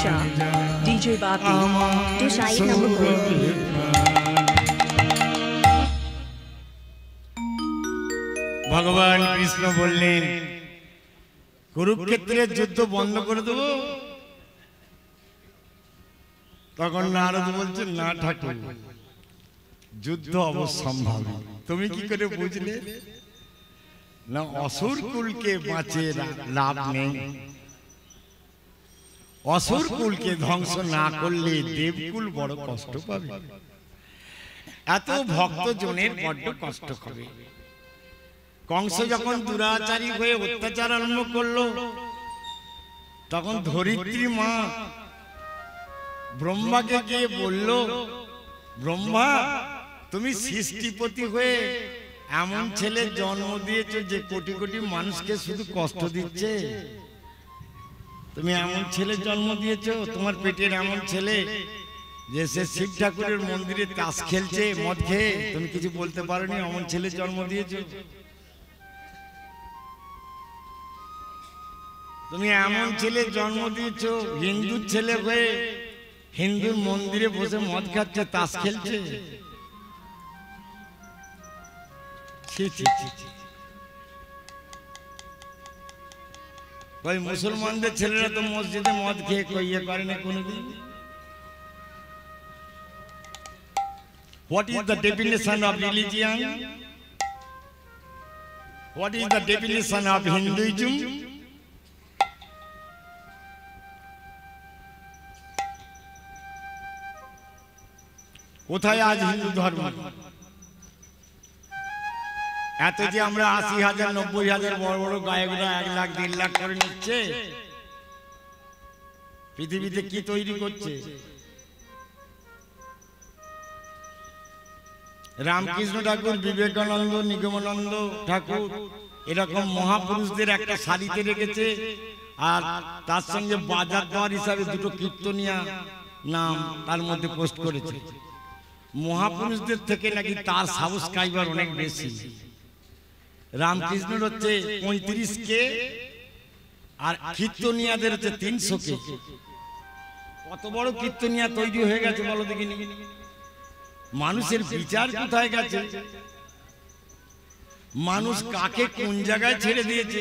Shah, DJ Bati, to Shahid number 4. ভগবান কৃষ্ণ বললেন কুরুক্ষেত্রের যুদ্ধ বন্ধ করে দেব। তখন নারদ বলছে না ঠাকুর, যুদ্ধ অবশ্যম্ভাবী। তুমি কি করে বুঝলে? না, অসুর কুলকে বাঁচে লাভ নেই। অসুর কুলকে ধ্বংস না করলে দেবকুল বড় কষ্ট পাবে। এত ভক্ত জনের বড্ড কষ্ট হবে। কংস যখন দুরাচারী হয়ে অত্যাচার আরম্ভ করলো, তখন ধরিত্রী মা ব্রহ্মাকে গিয়ে বলল, ব্রহ্মা তুমি সৃষ্টিপতি হয়ে এমন ছেলে জন্ম দিয়েছো যে কোটি কোটি মানুষকে শুধু কষ্ট দিচ্ছে। তুমি এমন ছেলে জন্ম দিয়েছো, তোমার পেটের এমন ছেলে যে সে শিব ঠাকুরের মন্দিরে তাস খেলছে মদ খেয়ে, তুমি কিছু বলতে পারোনি? এমন ছেলে জন্ম দিয়েছো। তুমি এমন ছেলে জন্ম দিয়েছো হিন্দুর ছেলে হয়ে হিন্দুর মন্দিরে বসে মদ খাচ্ছে, তাস খেলছে। ভাই, মুসলমানদের ছেলেরা তো মসজিদে মদ খেয়ে ইয়ে করে না কোনোদিন। What is the definition of religion? What is the definition of Hinduism? কোথায় আজ হিন্দু ধর্ম? এত যে আমরা ৮০,০০০ ৯০,০০০ বড় বড় গায়করা ১ লাখ ১.৫ লাখ করে নিচ্ছে, পৃথিবীতে কি তৈরি করছে? রামকৃষ্ণ ঠাকুর, বিবেকানন্দ, নিগমানন্দ ঠাকুর এরকম মহাপুরুষদের একটা সারিতে রেখেছে, আর তার সঙ্গে বাজার দর হিসাবে 2টো কীর্তনিয়া নাম তার মধ্যে পোস্ট করেছে। মহাপুরুষদের থেকে নাকি তার সাবস্ক্রাইবার অনেক বেশি। রামকৃষ্ণের হচ্ছে 35K আর কীর্তনিয়াদের হচ্ছে 300K। কত বড় কীর্তনিয়া তৈরি হয়ে গেছে বলো দেখিনি? মানুষের বিচার কোথায় গেছে? মানুষ কাকে কোন জায়গায় ছেড়ে দিয়েছে?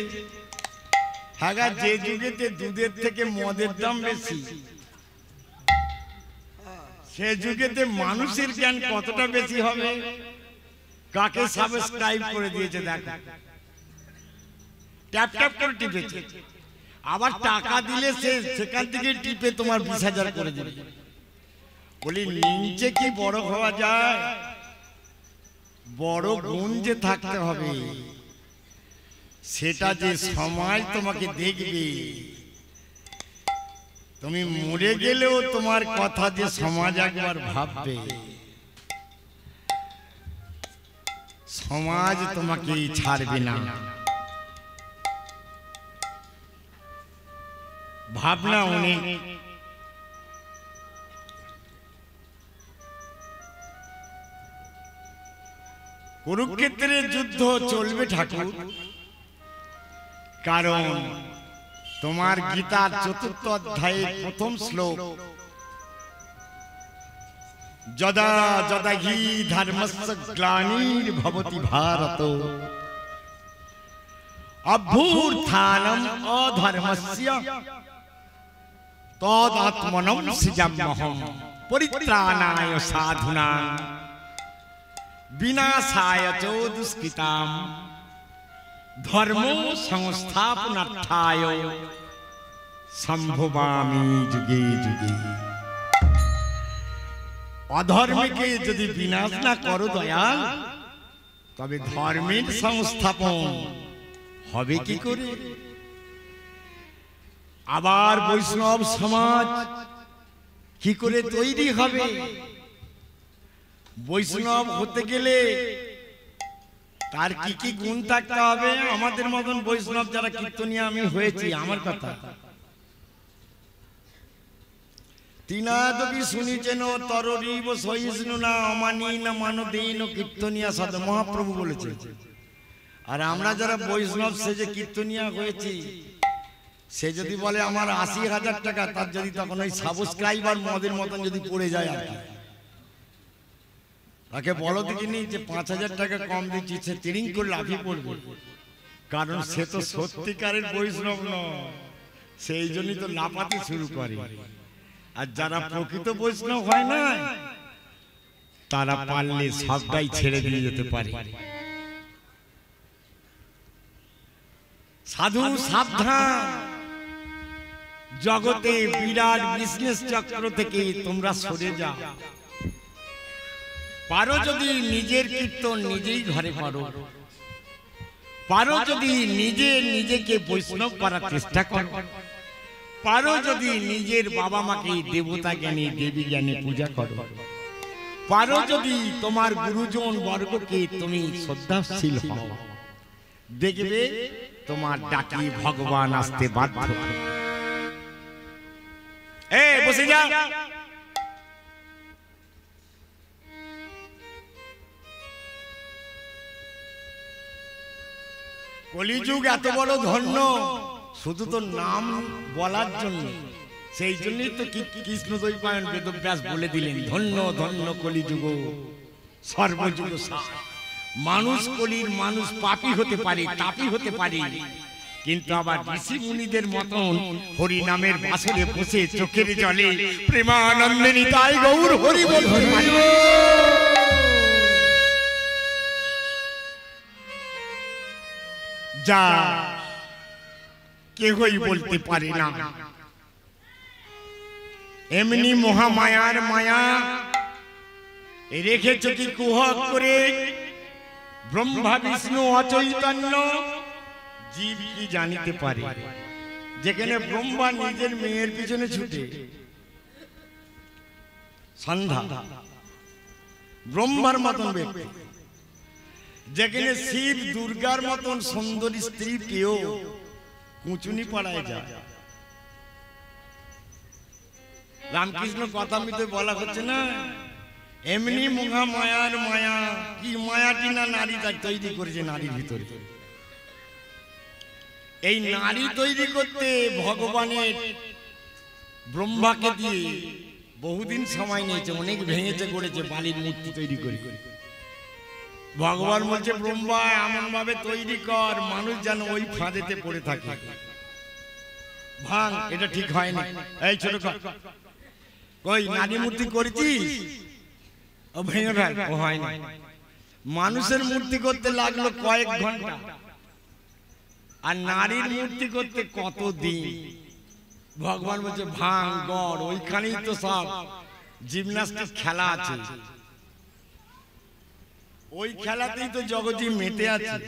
হ্যাঁ, যে যুগেতে দুধের থেকে মদের দাম বেশি, সে যুগেতে মানুষের জ্ঞান কতটা বেশি হবে? কাকে সাবস্ক্রাইব করে দিয়েছে দেখো, ট্যাপ ট্যাপ করে টিপেছে। আবার টাকা দিলে সে সেখান থেকে টিপে তোমার 20,000 করে দিবে। বলি নিচে কি বড় হওয়া যায়? বড় গুণ যে থাকতে হবে, সেটা যে সমাজ তোমাকে দেখবে। তুমি মরে গেলেও তোমার কথা যে সমাজ একবার ভাববে। সমাজ তোমাকে ছাড়বে না। ভাবনা অনেক। কুরুক্ষেত্রের যুদ্ধ চলবে ঠাকুর, কারণ তোমার গীতার 4th অধ্যায়ের 1ম শ্লোক, যদা যদা হি ধর্মস্য গ্লানির্ভবতি ভারত অভ্যুত্থানম অধর্মস্য তদাত্মনম সৃজাম্যহম পরিত্রাণায় সাধুনাং বিনাশায় চ দুষ্কৃতাম ধর্ম সংস্থাপনার্থায় সম্ভবামি যুগে যুগে। অধর্মকে যদি বিনাশ না করো দয়াল, তবে ধর্মের সংস্থাপন হবে কি করে? আবার বৈষ্ণব সমাজ কি করে তৈরি হবে? বৈষ্ণব হতে গেলে তার কি কি গুণ থাকতে হবে? আমাদের মতন বৈষ্ণব যারা কীর্তনিয়া আমি হয়েছি, আমার কথা, তিনাদপি শুনিছেন তররিব সহিষ্ণু না অমানি না মানদীন কীর্তনিয়া সদ, মহাপ্রভু বলেছে। আর আমরা যারা বৈষ্ণব সেজে কীর্তনিয়া হয়েছি, সে যদি বলে আমার ৮০,০০০ টাকা, তার যদি তখন ওই সাবস্ক্রাইবার মদের মতন যদি পড়ে যায়, আর তাকে বলো দেখিনি যে ৫,০০০ টাকা কম দিচ্ছি, সে তিরিং করে লাফিয়ে পড়বে, কারণ সে তো সত্যিকারের বৈষ্ণব নয়, সেই জন্যই তো লাফাতে শুরু করে। আর যারা প্রকৃত বৈষ্ণব হয় না, তারা পারলে সবটাই ছেড়ে দিয়ে যেতে পারে। সাধু সাবধান, জগতে বিরাট বিজনেস চক্র থেকে তোমরা সরে যাও। পারো যদি নিজের কীর্তন নিজেই ঘরে করো, পারো যদি নিজেকে বৈষ্ণব করার চেষ্টা করো, পারো যদি নিজের বাবা মাকে দেবতা জ্ঞানী দেবী জ্ঞানী পূজা করো, পারো যদি তোমার গুরুজন বর্গকে তুমি শ্রদ্ধাশীল হও, দেখবে তোমার ডাকি ভগবান আসতে বাধ্য। বসে যাও। কলিযুগ এত বড় ধন্য শুধু তো নাম বলার জন্য, সেই জন্যই তো কৃষ্ণদ্বৈপায়ন বেদব্যাস বলে দিলেন, ধন্য ধন্য কলিযুগ সর্বযুগ সার। মানুষ কলির মানুষ পাপী হতে পারে, তাপী হতে পারে, কিন্তু আবার ঋষি মুনিদের মতন হরি নামের বাসরে বসে চোখের জলে প্রেমানন্দে নিতাই গৌর হরি বল যা কেহই বলতে পারে না। এমনি মহামায়ার মায়া রেখেছ কি কুহক করে, ব্রহ্মা বিষ্ণু অচৈতন্য জীব কি জানিতে পারে। যেখানে ব্রহ্মা নিজের মেয়ের পিছনে ছুটে সন্ধ্যা ব্রহ্মার মতন ব্যক্তি, যেখানে শিব দুর্গার মতন সুন্দরী স্ত্রী পেয়েও কুচুনি পাড়ায় যায়। রামকৃষ্ণ কথামৃতে বলা হচ্ছে না, এমনি মুখা মায়ার মায়া, কি মায়াটি না নারী তার তৈরি করেছে নারীর ভিতরে। এই নারী তৈরি করতে ভগবানের ব্রহ্মাকে দিয়ে বহুদিন সময় নিয়েছে, অনেক ভেঙেছে করেছে, বালির মূর্তি তৈরি করে। ভগবান বলছে ব্রহ্মা এমন ভাবে তৈরি কর মানুষ যেন ওই ফাঁদেতে পড়ে থাকে। ভাঙ, এটা ঠিক হয়নি, এই ছোট কই নারী মূর্তি করেছিস, ও ভেঙে ফেল, ও হয়নি। মানুষের মূর্তি করতে লাগলো কয়েক ঘন্টা, আর নারীর মূর্তি করতে কত দিন। ভগবান বলছে ভাঙ গড়, ওইখানেই তো সব জিমন্যাস্টিক খেলা আছে, ওই খেলাতেই তো জগৎ মেতে আছে।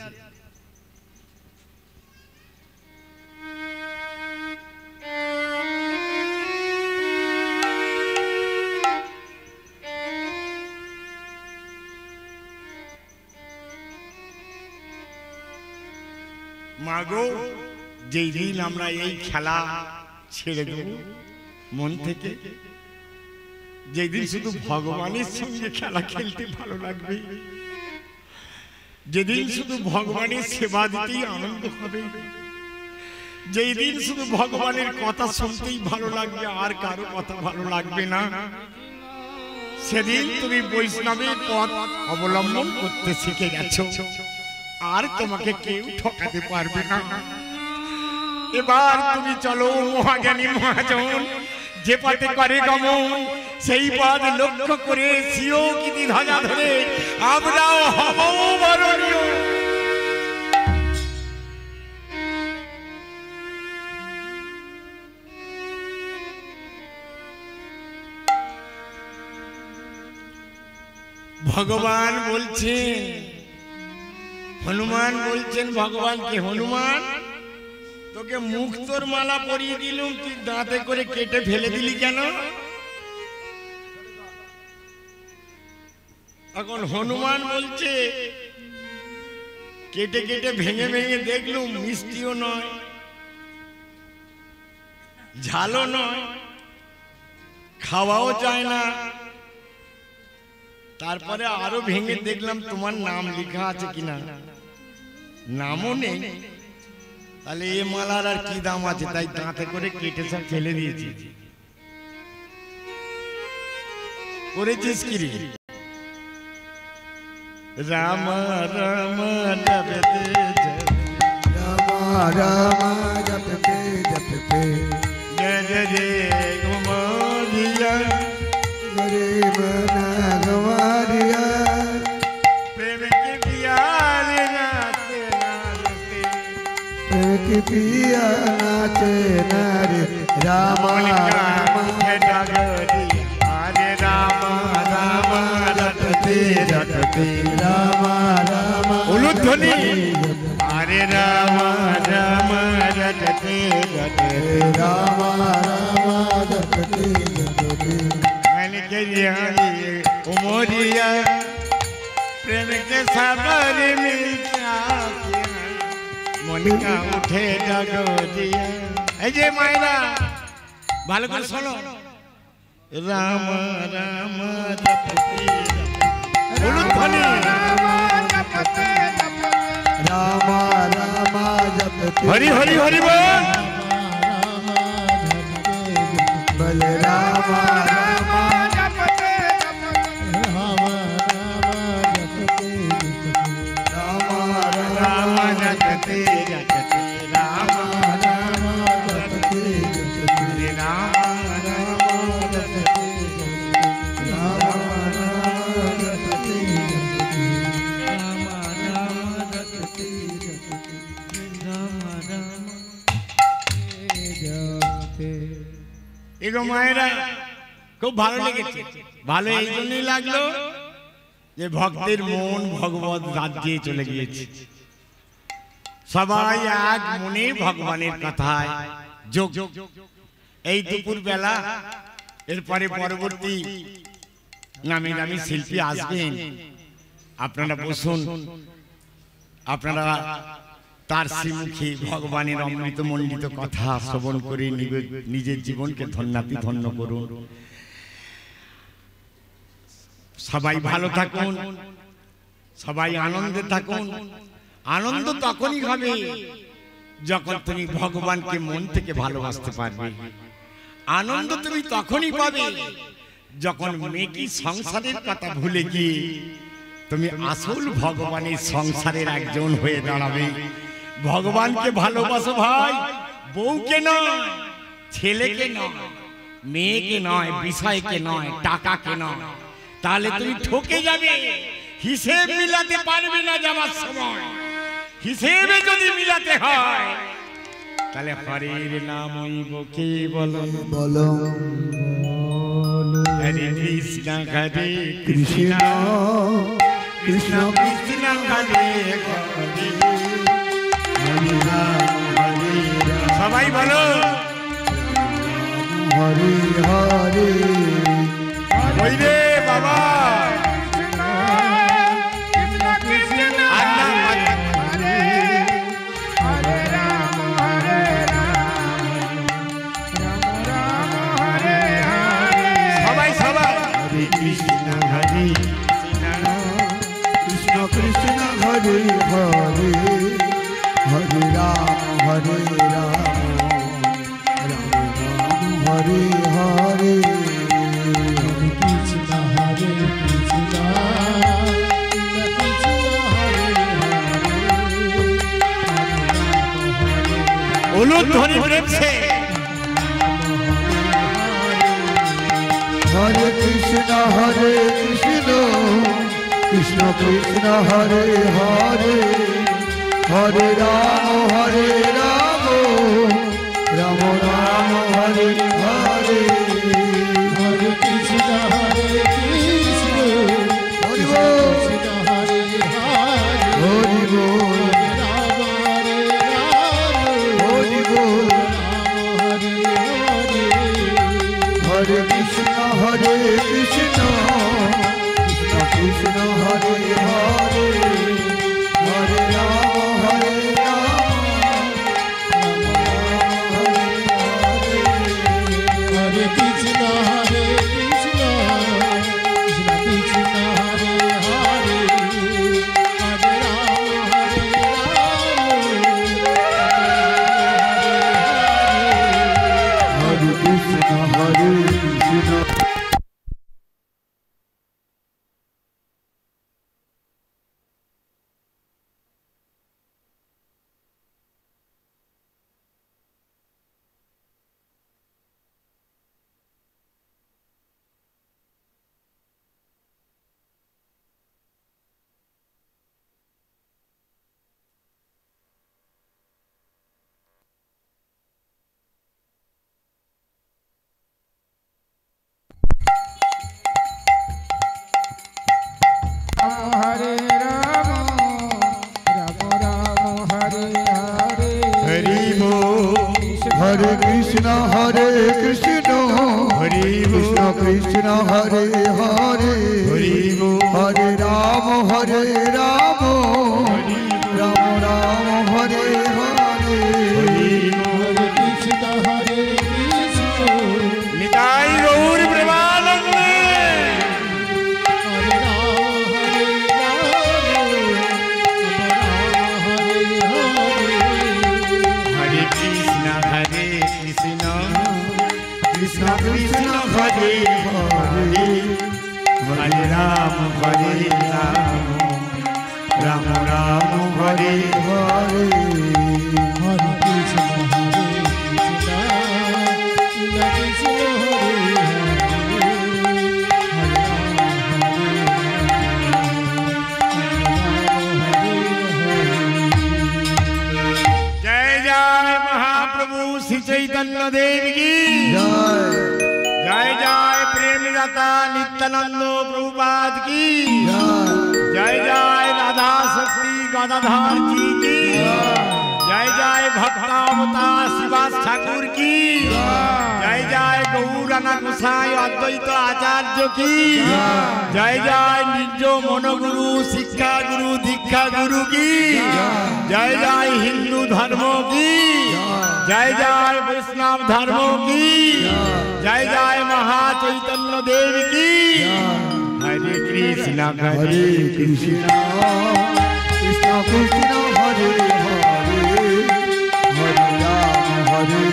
মাগো, যেই দিন আমরা এই খেলা ছেড়ে দেব মন থেকে, যেদিন শুধু ভগবানের সঙ্গে খেলা খেলতে ভালো লাগবে, যেদিন শুধু ভগবানের সেবা দিতেই আনন্দ হবে, যেই দিন শুধু ভগবানের কথা শুনতেই ভালো লাগবে, আর কারো কথা ভালো লাগবে না, সেদিন তুমি বৈষ্ণবের পথ অবলম্বন করতে শিখে গেছো, আর তোমাকে কেউ ঠকাতে পারবে না। এবার তুমি চলো মহাজ্ঞানী মহাজন, যে পথে করে গমন, সেই পথ লক্ষ্য করে সিও গীতি ধ্বজা ধরে আমরাও হব বরণীয়। ভগবান বলছেন, হনুমান বলছেন ভগবানকে, হনুমান তোকে মুক্তোর মালা পরিয়ে দিলুম, তুই দাঁতে করে কেটে ফেলে দিলি কেন? এখন হনুমান বলছে কেটে কেটে ভেঙে ভেঙে দেখলুম মিষ্টিও নয়, ঝালও নয়, খাওয়াও যায় না। তারপরে আরো ভেঙে দেখলাম তোমার নাম লেখা আছে কিনা, নামও নেই। তাহলে এই মালার আর কি দাম আছে, তাই দাঁতে করে কেটে সব ফেলে দিয়েছি। করেছিস কি রে? রাম রাম জপতে রাম রাম জপতে জপতে জয় জয় জয় গুমারিয়া গরিব না গवारिया प्रेम के प्यारे नाते नाते प्रेम की पिया नाचे नारे राम राम जगदी हरे राम राम रटते रटते राम राम उलुध्वनि हरे राम राम रटते रटते राम राम जपते जपते मैंने कहिया उमरिया प्रेम के सागर मिलता मन का उठे जगदिया। এই যে মায়েরা ভালো করে শোনো, রাম রাম জপতে উলুধ্বনি राम राम जपते हरि हरि हरि बोल बल राम राम राम जपते जपते राम राम जपते जपते राम এগো মায়েরা খুব ভালো লেগেছে। ভালো এই জন্যই লাগলো যে ভক্তের মন ভগবত রাজ্যে চলে গিয়েছে। সবাই এক মনে ভগবানের কথায় যোগ। এই দুপুর বেলা এরপরে পরবর্তী নামি নামি শিল্পী আসবেন, আপনারা বসুন, আপনারা তার শ্রীমুখী ভগবানের অমৃত মণ্ডিত কথা শ্রবণ করে নিজের জীবনকে ধন্যাতি ধন্য করুন। সবাই ভালো থাকুন, সবাই আনন্দে থাকুন। আনন্দ তখনই হবে যখন তুমি ভগবানকে মন থেকে ভালোবাসতে পারবে। আনন্দ তুমি তখনই পাবে যখন মেকি সংসারের কথা ভুলে গিয়ে তুমি আসল ভগবানের সংসারের একজন হয়ে দাঁড়াবে। ভগবানকে ভালোবাসো ভাই, বউকে নয়, ছেলেকে নয়, মেয়েকে নয়, বিষয়কে নয়, টাকাকে নয়, তাহলে তুমি ঠকে যাবে। হিসেব মিলাতে পারবে না যাওয়ার সময়। হিসেবে যদি মিলাতে হয় তাহলে হরির নামই বকে বলো বলো হরে কৃষ্ণ হরে কৃষ্ণ কৃষ্ণ কৃষ্ণ হরে হরে হরে রাম হরে রাম সবাই বলো হরে হরে ওই রে বাবা কৃষ্ণ হরে কৃষ্ণ কৃষ্ণ হরে হরে হরে রাম হরে রাম রাম রাম হরে হরে কৃষ্ণ হরে কৃষ্ণ উলুধ্বনি প্রেম সে हरे कृष्ण कृष्ण कृष्ण हरे हरे हरे राम राम राम हरे हरे हरे कृष्ण हरि बोल हरि बोल हरि बोल हरे कृष्ण हरे कृष्ण कृष्ण हरे हरे हरे राम राम राम हरे हरे हरे कृष्ण हरि कृष्ण कृष्ण हरे हरे हरे राम राम राम हरे हरे कृष्ण हरे कृष्ण निताई गौर प्रेमानंद हरे कृष्ण कृष्ण कृष्ण हरे हरे हरे राम राम राम हरे हरे हरे कृष्ण कृष्ण जय जय महाप्रभु श्री चैतन्य देव की जय जय प्रेमदाता नित्यानंद प्रभुपाद की जय जय राधा शक्ति गदाधर जी की जय जय भक्तावतार शिवास ठाकुर की जय जय गौराना गोसाई अद्वैत आचार्य की जय जय निजो मनोगुरु शिक्षा गुरु दीक्षा गुरु की जय जय हिंदू धर्मों की जय जय वैष्णव धर्मों की जय जय महाचैतन्य देव की हरे कृष्ण हरे कृष्ण कृष्ण कृष्ण हरे हरे हरे राम हरे हरे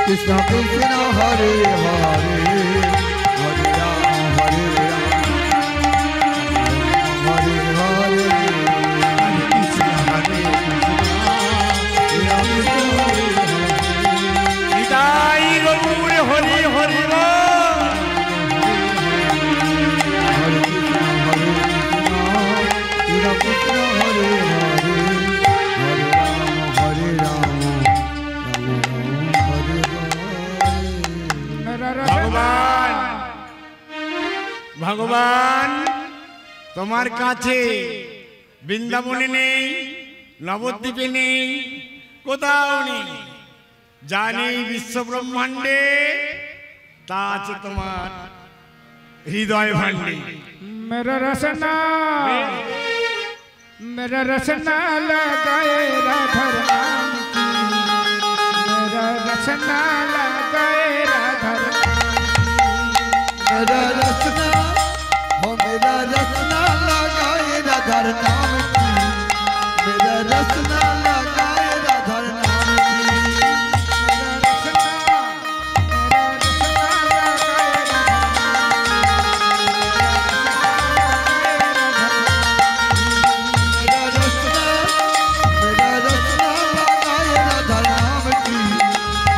कृष्ण कृष्ण हरे हरे हरे राम हरे हरे निताई गौर हरि हरि बोल। हरे कृष्ण हरे हरे राम हरे भगवान भगवान তোমার কাছে বৃন্দাবনে নেই, নবদ্বীপে নেই, কোথাও নেই, জানি বিশ্ব ব্রহ্মাণ্ডে তা আছে তোমার হৃদয় ভাণ্ডে। मेरा रसना लगाए राधर नाम की, मेरा रसना लगाए राधर मेरा रसना हो मेरा रसना लगाए राधर नाम की, मेरा रसना लगाए राधर नाम की, मेरा रसना लगाए राधर नाम की,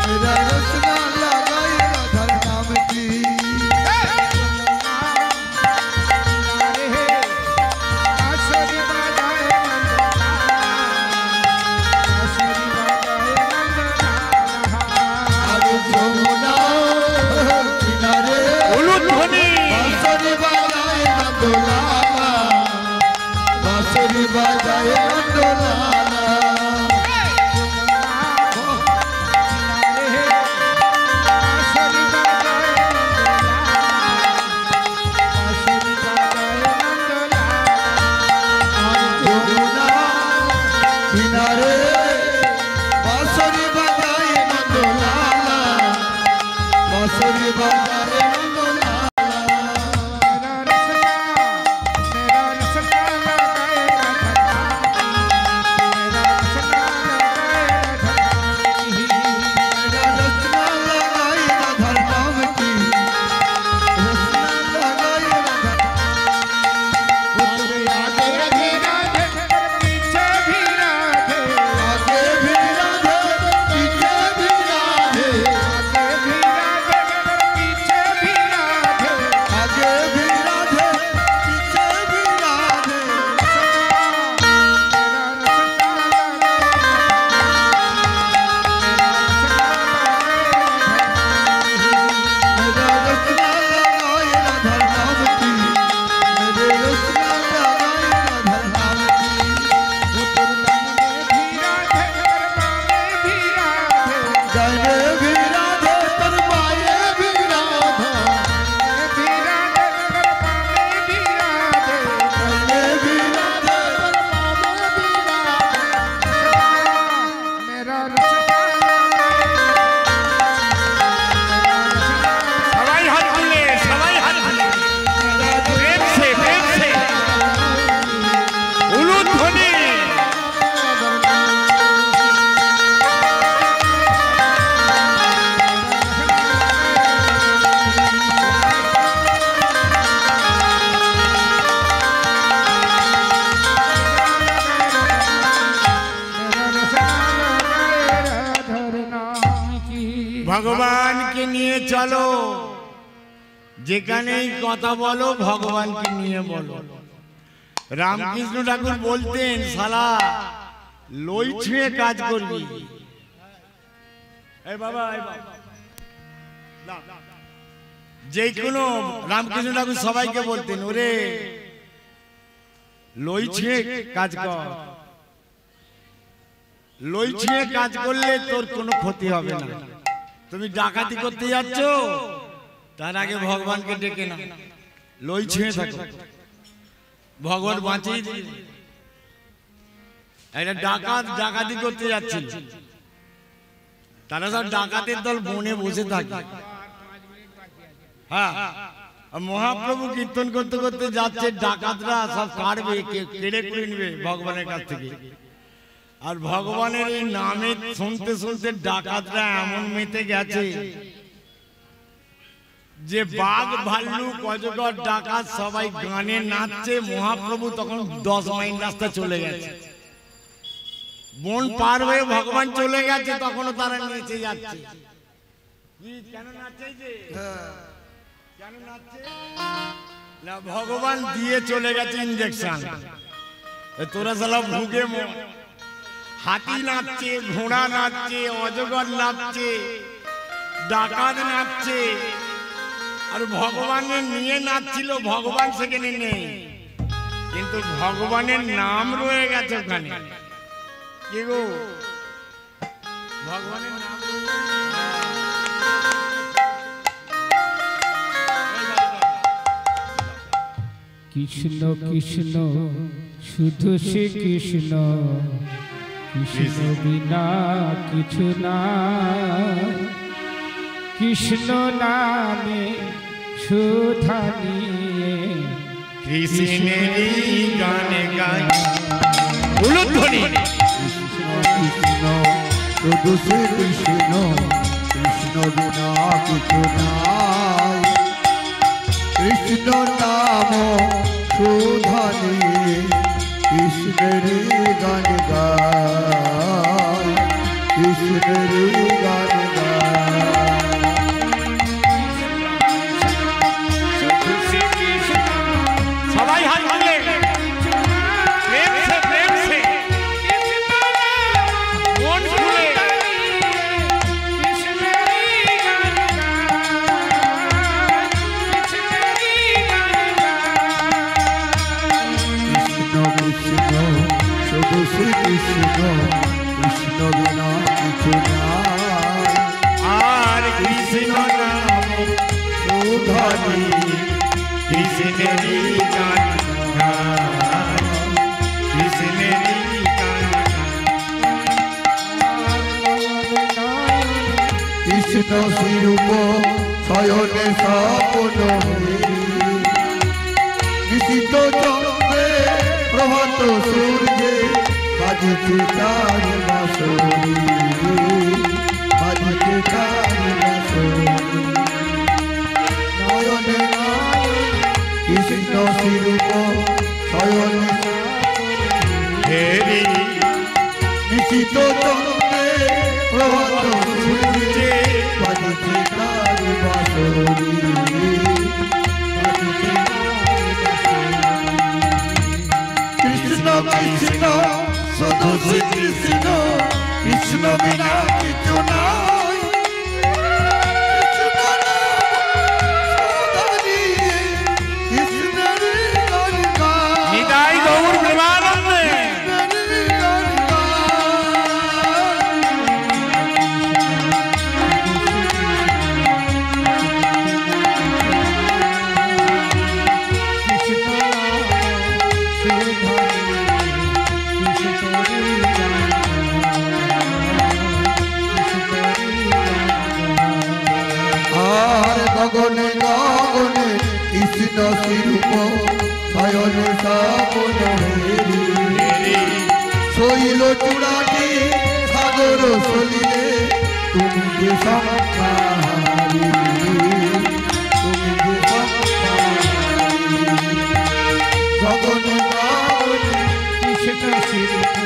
मेरा रसना लगाए राधर नाम की। अरे जमुना किनारे উলুধ্বনি बांसुरी बजाए नंदलाला, बांसुरी बजाए नंदलाला, जमुना किनारे बांसुरी बजाए नंदलाला, बांसुरी बजाए नंदलाला। मेरा रसना लगाए राधर नाम की, रसना लगाए राधर राधे राधे राधे पीछे भी राधे ভগবানকে নিয়ে চলো, যেখানেই কথা বলো ভগবানকে নিয়ে বলো। রামকৃষ্ণ ঠাকুর বলতেন, শালা লই ছুঁয়ে কাজ করবি। যে কোনো রামকৃষ্ণ ঠাকুর সবাইকে বলতেন, ওরে লই ছুঁয়ে কাজ কর, লই ছুঁয়ে কাজ করলে তোর কোনো ক্ষতি হবে না। তুমি ডাকাতি করতে যাচ্ছ, তার আগে ভগবানকে ডেকে না, লই ছুঁয়ে থাকো, ভগবান বাঁচিয়ে দিবে। একটা ডাকাতি করতে যাচ্ছিল, তারা সব ডাকাতের দল বনে বসে থাকে। হ্যাঁ, মহাপ্রভু কীর্তন করতে করতে যাচ্ছে, ডাকাতরা সব কাটবে, কেড়ে করে নেবে ভগবানের কাছ থেকে। আর ভগবানের এই নামে শুনতে শুনতে ডাকাতরা এমন মেতে গেছে যে বাঘ ভাল্লুক অজগর ডাকাত সবাই গানে নাচছে। মহাপ্রভু তখন 10 মাইল রাস্তা চলে গেছে, বন পার হয়ে ভগবান চলে গেছে, তখনও তারা নেচে যাচ্ছে। কেন নাচছে? কেন নাচছে? না, ভগবান দিয়ে চলে গেছে ইঞ্জেকশন। তোরা সালা ভুগে হাতি নাচছে, ঘোড়া নাচছে, অজগর নাচছে, ডাকাত নাচছে, আর ভগবানের নিয়ে নাচছিল। ভগবান সেখানে নেই, কিন্তু ভগবানের নাম রয়ে গেছে ওখানে। কি গো, ভগবানের নাম কৃষ্ণ কৃষ্ণ শুধু শ্রী কৃষ্ণ, কৃষ্ণ বিনা কিছু না। কৃষ্ণ নামে সুধা নিয়ে কৃষ্ণেরই গানে গাই। উলুধ্বনি। কৃষ্ণ কৃষ্ণ শুধু শ্রী কৃষ্ণ, কৃষ্ণ বিনা কিছু নাই। কৃষ্ণ নাম সুধা নিয়ে কৃষ্ণেরই গান গায়, কৃষ্ণেরই গান গায়। সবাই হাত তুলে প্রেম সে প্রেম সে মন খুলে কৃষ্ণ শুধু শ্রী কৃষ্ণ, কৃষ্ণ বিনা কিছু নাই। আর কৃষ্ণ নাম সুধা নিয়ে কৃষ্ণেরই গান গায়, কৃষ্ণেরই গান গায়। কৃষ্ণ শিরূপ শয়নে স্বপ্ন নিশিত চন্দ্রে প্রভাত সূর্যে বাজিতে তার বাঁশরি, বাজিতে তার বাঁশরি। নয়নে কৃষ্ণ শিরূপ শয়নে হেরি নিশিত চন্দ্রে প্রভাত সূর্যে বাজিতে তার বাঁশরি, বাজিতে কৃষ্ণ কৃষ্ণ শুধু শ্রী কৃষ্ণ, কৃষ্ণ বিনা কিছু নাই। কৃষ্ণ নাম সুধা নিয়ে কৃষ্ণেরই গান গায়, নিতাই গৌর প্রেমানন্দে। কৃষ্ণেরই গান গগনে গগনে কৃষ্ণ শিরূপ শয়নে স্বপ্ন হেরি। শৈল চূড়াটি সাগর সলিলে তুমি যে সংখ্যাহারি, তুমি যে সংখ্যাহারি। গগনে গগনে কৃষ্ণ শিরূপ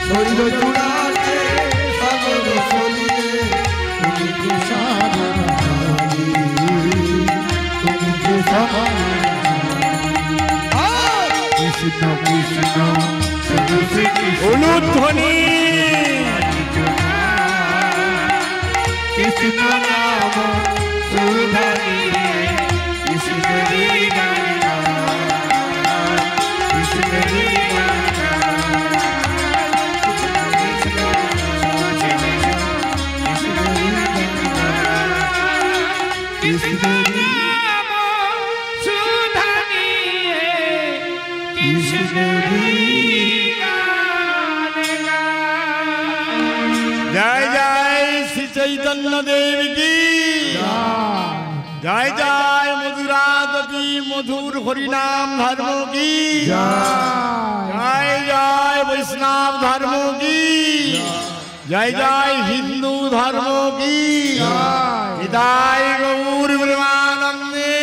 শৈল চূড়া কৃষ্ণ কৃষ্ণ শুধু শ্রী কৃষ্ণ অনুধ্বনি কৃষ্ণ নাম সুধানি কৃষ্ণেরি গান কৃষ্ণেরি কৃষ্ণেরি জয় জয় শ্রী চৈতন্য দেব কি জয় জয় মধুরাদি মধুর হরিনাম ধর্ম কি জয় জয় বৈষ্ণব ধর্ম কি জয় জয় হিন্দু ধর্ম কি হৃদয় গৌর ব্রহ্মানন্দে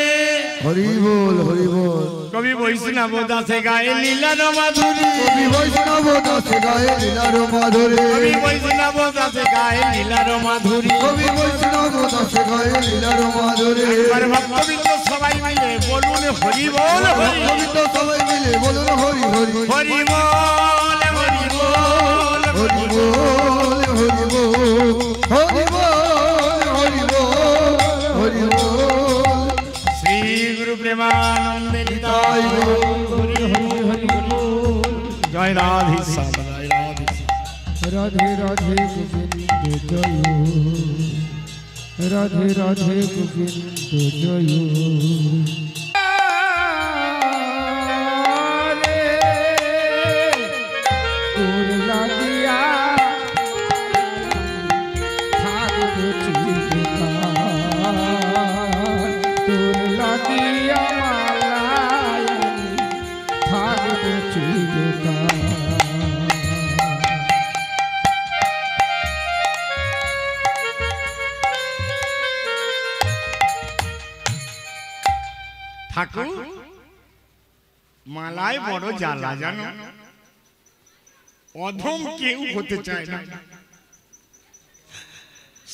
হরি বল হরি বল কবি বৈষ্ণব দাসে গায়ে লীলার মাধুরী কবি বৈষ্ণব দাসে গায়ে লীলার মাধুরী কবি বৈষ্ণব দাসে গায়ে লীলার মাধুরী কবি বৈষ্ণব দাসে গায়ে লীলার মাধুরী আর ভক্তবৃন্দ সবাই মিলে বলুন হরি বল হরি ভক্তবৃন্দ সবাই মিলে বলুন হরি হরি হরি বল হরি বল হরি বল হরি বল হরি বল হরি বল হরি বল শ্রী গুরু প্রেমানন্দে নিতাই গৌর হরি হরি হরি বল জয় রাধে শ্যাম জয় রাধে শ্যাম। রাধে রাধে গোবিন্দ জয় রাধে রাধে গোবিন্দ জয় তোর লাগিয়া থাকবে চিরকাল, তোর লাগিয়া মালায় থাকবে চিরকাল। ঠাকুর মালায় বড় জ্বালা জানো, অধম কেউ হতে চায় না,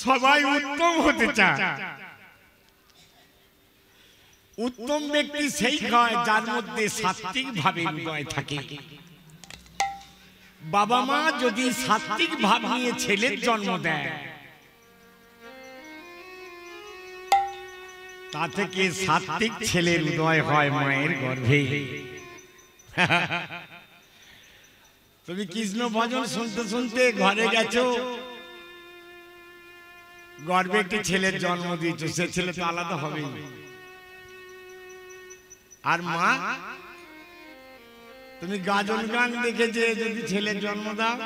সবাই উত্তম হতে চায়। উত্তম ব্যক্তি সেই হয় যার মধ্যে সাত্বিক ভাবে হৃদয় থাকে। বাবা মা যদি সাত্বিক ভাব নিয়ে ছেলের জন্ম দেয়, তা থেকে সাত্বিক ছেলের উদয় হয় মায়ের গর্ভে। তুমি কৃষ্ণ ভজন শুনতে শুনতে ঘরে গেছো, গর্ভে একটি ছেলের জন্ম দিয়েছো, সে ছেলে তো আলাদা হবেই। আর মা, তুমি গাজন গান দেখে যে যদি ছেলের জন্ম দাও,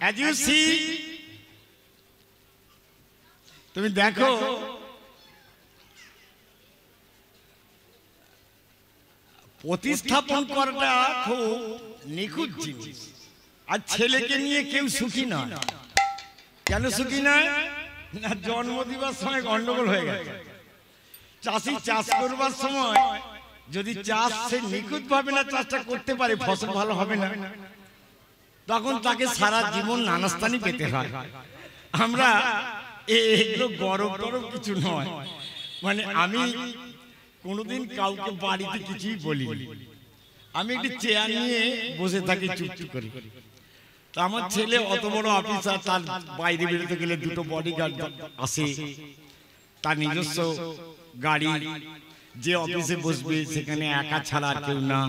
as you see, তুমি দেখো প্রতিস্থাপন করাটা খুব নিখুঁত জিনিস। আর ছেলেকে নিয়ে কেউ সুখী নয়। কেন সুখী নয়? না, জন্ম দিবার সময় গন্ডগোল হয়ে গেছে। চাষি চাষ করবার সময় যদি চাষ সে নিখুঁত ভাবে না চাষটা করতে পারে, ফসল ভালো হবে না, তখন তাকে সারা জীবন নানাস্থানি পেতে হয়। আমরা এগুলো গরম টরম কিছু নয়, মানে আমি কোনোদিন কাউকে বাড়িতে কিছুই বলি। আমি একটি চেয়ার নিয়ে বসে থাকি চুপচুপ করে। তা আমার ছেলে অত বড় অফিসার, তার বাইরে বেরোতে গেলে দুটো বডিগার্ড আসে, তার নিজস্ব গাড়ি, যে অফিসে বসবে সেখানে একা ছাড়া আর কেউ না।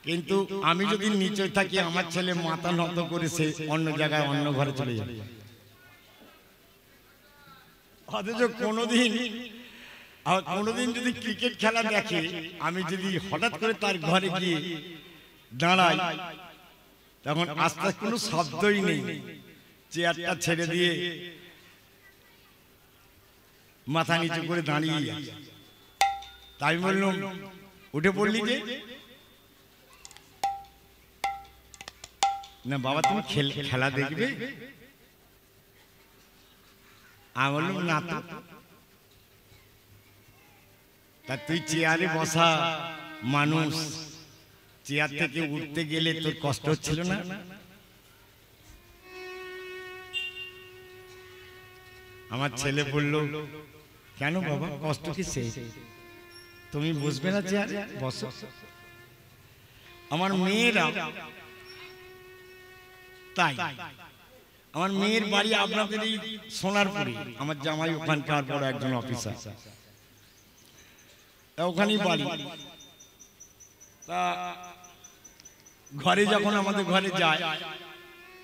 কিন্তু আমি যদি নিচে থাকি, আমার ছেলে মাথা নত করে সে অন্য জায়গায় অন্য ঘরে চলে যাবে। অথচ কোনোদিন যদি ক্রিকেট খেলা দেখে, আমি যদি হঠাৎ করে তার ঘরে গিয়ে দাঁড়াই, তখন আস্তে আস্তে কোনো শব্দই নেই, চেয়ারটা ছেড়ে দিয়ে মাথা নিচু করে দাঁড়িয়ে আছে। তাই বললাম, উঠে পড়লি যে? না বাবা, তুমি খেলা দেখবে? আমি বললাম না তো। তা তুই চেয়ারে বসা মানুষ, চেয়ার থেকে উঠতে গেলে তোর কষ্ট হচ্ছিল না? আমার ছেলে বলল, কেন বাবা, কষ্ট কিসে? তুমি বুঝবে না চেয়ারে বসো। আমার মেয়েরা তাই, আমার মেয়ের বাড়ি আপনাদের এই সোনারপুরে, আমার জামাই ওখানকার বড় একজন অফিসার, ওখানেই বাড়ি। তা ঘরে যখন আমাদের ঘরে যায়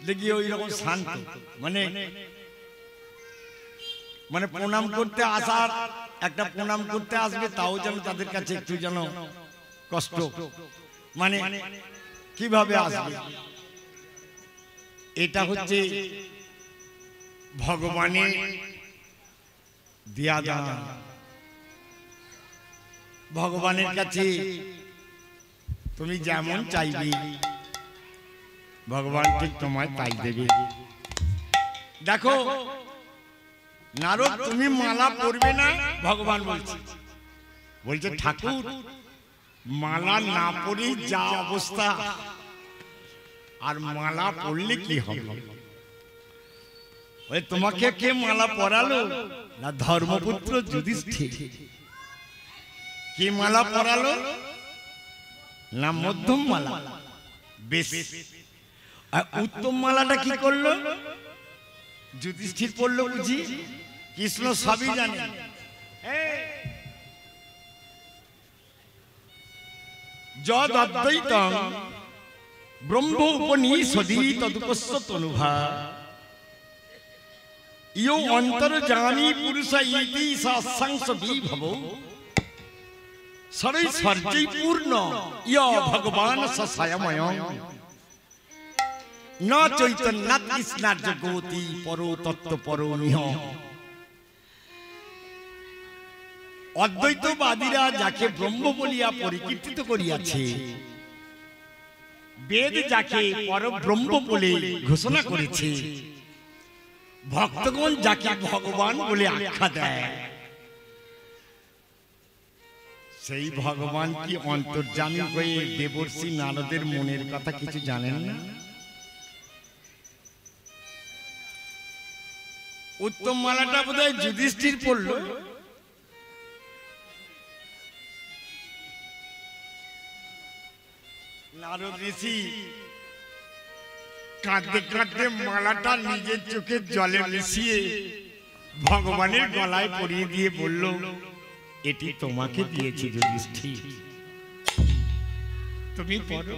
দেখি ওই রকম শান্ত, মানে মানে প্রণাম করতে আসার, একটা প্রণাম করতে আসবে তাও যেন তাদের কাছে একটু যেন কষ্ট, মানে কিভাবে আসবে। এটা হচ্ছে ভগবানের দেয়া দান। ভগবানের কাছে তুমি যেমন চাইবে ভগবান ঠিক তোমায় তাই দেবে। দেখো নারদ, তুমি মালা পরবে না, ভগবান বলছে ঠাকুর মালা না পরেই যা অবস্থা, আর মালা পরলে কি হবে? ওই তোমাকে কে মালা পরালো? না ধর্মপুত্র যুধিষ্ঠির। কে মালা পরালো? না মধ্যম মালা। বেশ, আর উত্তম মালাটা কি করলো? যুধিষ্ঠির পড়লো বুঝি? কৃষ্ণ সবই জানে। যদ অদ্বৈতং ব্রহ্ম উপনিষদি তদুপস্য তনুভা ইয়ো অন্তর্যামী পুরুষ ইতি সৎসংস বিভব সরৈশ্বর্যৈ পূর্ণ ইয় ভগবান স স্বয়ময়ং ন চৈতন্যাৎ কৃষ্ণার্য গতি পরো তত্ত্ব পরো নিহ। অদ্বৈতবাদীরা যাকে ব্রহ্ম বলিয়া পরিকীর্তিত করিয়াছে, বেদ যাকে পরব্রহ্ম বলে ঘোষণা করেছে, ভক্তগণ যাকে ভগবান বলে আখ্যা দেয়, সেই ভগবান কি অন্তর্যামী হয়ে দেবর্ষি নারদের মনের কথা কিছু জানেন না? উত্তম মালাটা বোধহয় যুধিষ্ঠির পড়ল। নারদ ঋষি কাঁদতে কাঁদতে মালাটা নিজের চোখের জলে মিশিয়ে ভগবানের গলায় পরিয়ে দিয়ে বলল, এটি তোমাকে দিয়েছি যুধিষ্ঠির, তুমি পড়ো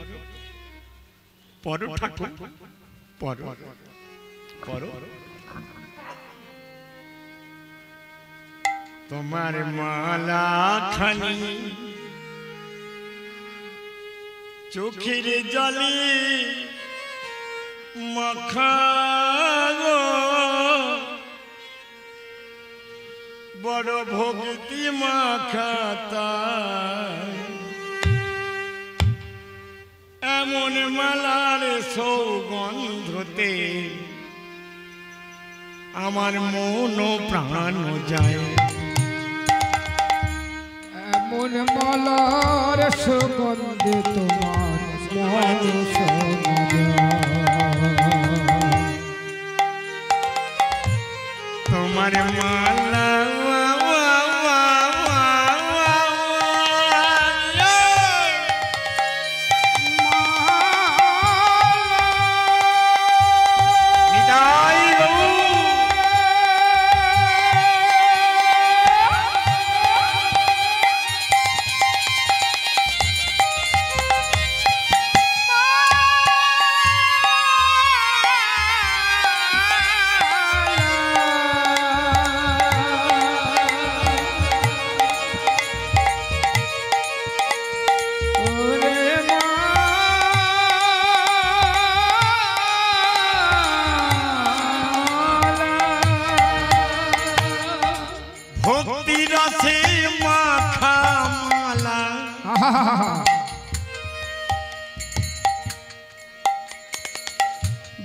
পড়ো ঠাকুর পড়ো পড়ো। তোমার মালা খানি চোখের জলে মাখাগো, বড় ভক্তি মাখাতা, এমন মালার সৌগন্ধতে আমার মন প্রাণ যায়। এমন মালার সুগন্ধে তোমার মন তোমার মালা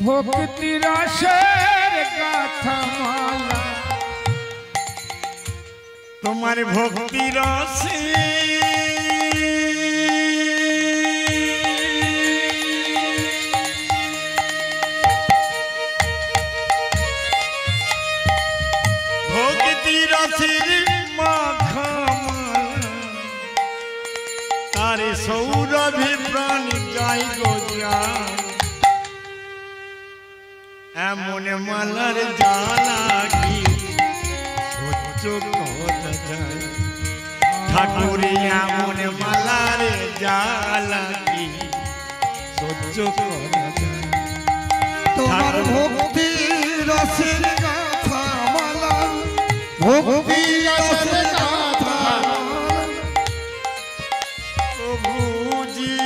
ভক্তি রসের গাথা মালা, তোমার ভক্তি রসে এমন মালার জ্বালা কি সহ্য করা যায় ঠাকুরে এমন মালার জ্বালা কি সহ্য করা যায় তোমার ভক্তি রসের গাথা মালা ভক্তি রসের গাথা প্রভুজি